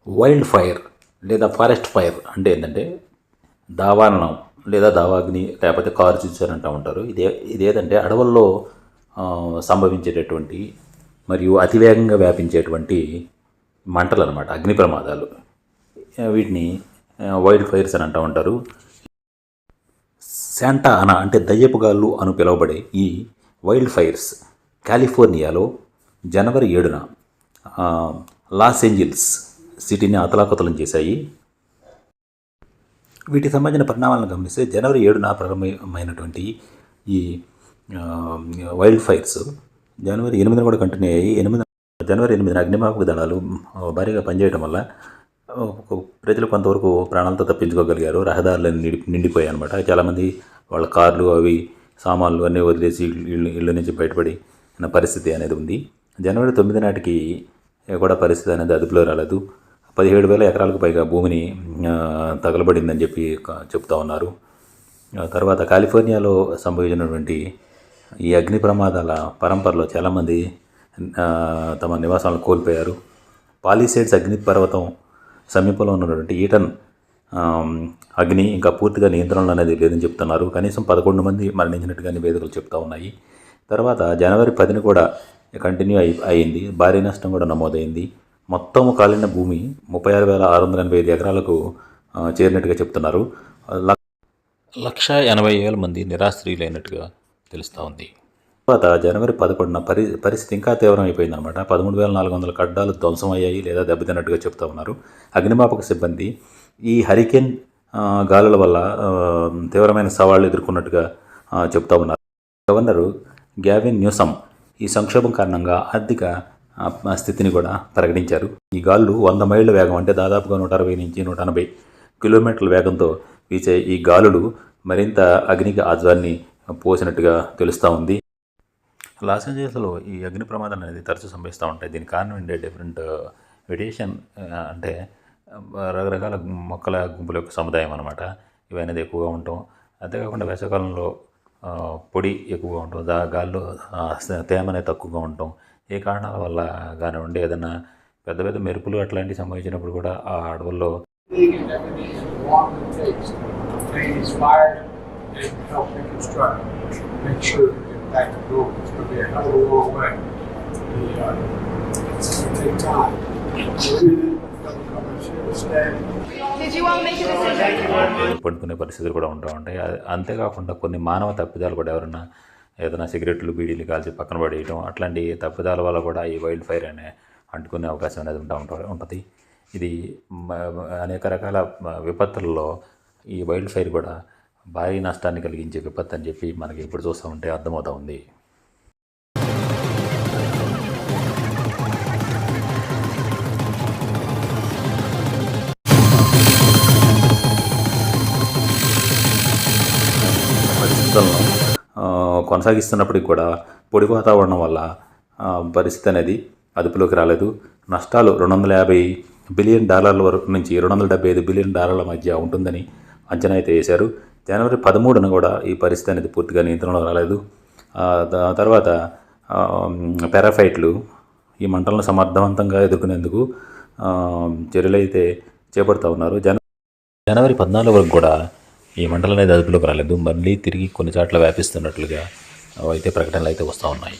Wild fire లేదా forest fire అంటే ఏంటంటే దావాననం లేదా దావాగ్ని లేకపోతే కారు చూసారు అంటూ ఉంటారు. ఇదేంటంటే అడవుల్లో సంభవించేటటువంటి మరియు అతివేగంగా వ్యాపించేటువంటి మంటలు అన్నమాట, అగ్ని ప్రమాదాలు. వీటిని వైల్డ్ ఫైర్స్ అని అంటూ ఉంటారు. శాంటా అనా అంటే దయ్యపు గాళ్ళు అని పిలువబడే ఈ వైల్డ్ ఫైర్స్ కాలిఫోర్నియాలో జనవరి 7న లాస్ ఏంజల్స్ సిటీని అతలాకుతలం చేశాయి. వీటికి సంబంధించిన పరిణామాలను గమనిస్తే జనవరి 7న ప్రారంభమైనటువంటి ఈ వైల్డ్ ఫైర్స్ జనవరి 8న కూడా కంటిన్యూ అయ్యాయి. జనవరి 8న అగ్నిమాపక దళాలు భారీగా పనిచేయడం వల్ల ప్రజలు కొంతవరకు ప్రాణాలతో తప్పించుకోగలిగారు. రహదారులన్నీ నిండిపోయాయి అనమాట. చాలామంది వాళ్ళ కార్లు అవి సామాన్లు అన్నీ వదిలేసి ఇళ్ళ నుంచి బయటపడి పరిస్థితి అనేది ఉంది. జనవరి 9 నాటికి కూడా పరిస్థితి అనేది అదుపులో రాలేదు. 17,000 ఎకరాలకు పైగా భూమిని తగలబడిందని చెప్పి చెప్తా ఉన్నారు. తర్వాత కాలిఫోర్నియాలో సంభవించినటువంటి ఈ అగ్ని ప్రమాదాల పరంపరలో చాలామంది తమ నివాసాలను కోల్పోయారు. పాలిసేడ్స్ అగ్నిపర్వతం సమీపంలో ఉన్నటువంటి ఈటన్ అగ్ని ఇంకా పూర్తిగా నియంత్రణలో అనేది లేదని చెప్తున్నారు. కనీసం 11 మంది మరణించినట్టుగా నివేదికలు చెప్తా ఉన్నాయి. తర్వాత జనవరి 10న కూడా కంటిన్యూ అయింది. భారీ నష్టం కూడా నమోదైంది. మొత్తం కాలిన భూమి 36,685 ఎకరాలకు చేరినట్టుగా చెప్తున్నారు. 180,000 మంది నిరాశ్రయులైనట్టుగా తెలుస్తూ ఉంది. తర్వాత జనవరి 11న పరిస్థితి ఇంకా తీవ్రం అయిపోయిందనమాట. 13,400 కడ్డాలు ధ్వంసం అయ్యాయి లేదా దెబ్బతిన్నట్టుగా చెప్తా ఉన్నారు. అగ్నిమాపక సిబ్బంది ఈ హరికేన్ గాలుల వల్ల తీవ్రమైన సవాళ్లు ఎదుర్కొన్నట్టుగా చెప్తా ఉన్నారు. గవర్నరు గ్యావిన్ న్యూసమ్ ఈ సంక్షోభం కారణంగా ఆర్థిక స్థితిని కూడా ప్రకటించారు. ఈ గాళ్ళు 100 మైళ్ళ వేగం అంటే దాదాపుగా 160 నుంచి 180 కిలోమీటర్ల వేగంతో వీచే ఈ గాలులు మరింత అగ్నికి ఆజ్వాన్ని పోసినట్టుగా తెలుస్తూ ఉంది. లాస్ ఏంజల్స్లో ఈ అగ్ని ప్రమాదాలు అనేది తరచూ సంభవిస్తూ ఉంటాయి. దీనికి కారణం ఏంటంటే డిఫరెంట్ వెజిటేషన్ అంటే రకరకాల మొక్కల గుంపుల యొక్క సముదాయం అనమాట. ఇవి అనేది ఎక్కువగా ఉంటాం. అంతేకాకుండా వేసవికాలంలో పొడి ఎక్కువగా ఉంటుంది. గాల్లో తేమ అనేది తక్కువగా ఉంటాం. ఏ కారణాల వల్ల కానివ్వండి, ఏదైనా పెద్ద పెద్ద మెరుపులు అట్లాంటివి సంభవించినప్పుడు కూడా ఆ అడవుల్లో పడుకునే పరిస్థితులు కూడా ఉంటూ ఉంటాయి. అంతేకాకుండా కొన్ని మానవ తప్పిదాలు కూడా ఎవరైనా ఏదైనా సిగరెట్లు బీడీలు కాల్చి పక్కన పడేయడం అట్లాంటి తప్పిదాల వల్ల కూడా ఈ వైల్డ్ ఫైర్ అనే అంటుకునే అవకాశం అనేది ఉంటుంది. ఇది అనేక రకాల విపత్తులలో ఈ వైల్డ్ ఫైర్ కూడా భారీ నష్టాన్ని కలిగించే విపత్తు అని చెప్పి మనకి ఇప్పుడు చూస్తూ ఉంటే అర్థమవుతూ ఉంది. పరిస్థితులను కొనసాగిస్తున్నప్పటికి కూడా పొడి వాతావరణం వల్ల పరిస్థితి అనేది అదుపులోకి రాలేదు. నష్టాలు $250 బిలియన్ వరకు నుంచి $275 బిలియన్ మధ్య ఉంటుందని అంచనా అయితే వేశారు. జనవరి 13న కూడా ఈ పరిస్థితి అనేది పూర్తిగా నియంత్రణలో రాలేదు. తర్వాత పారాఫైట్లు ఈ మంటలను సమర్థవంతంగా ఎదుర్కొనేందుకు చర్యలు అయితే చేపడుతూ ఉన్నారు. జనవరి 14 వరకు కూడా ఈ మంటలు అనేది అదుపులోకి రాలేదు. మళ్ళీ తిరిగి కొన్ని చోట్ల వ్యాపిస్తున్నట్లుగా అయితే ప్రకటనలు అయితే వస్తూ ఉన్నాయి.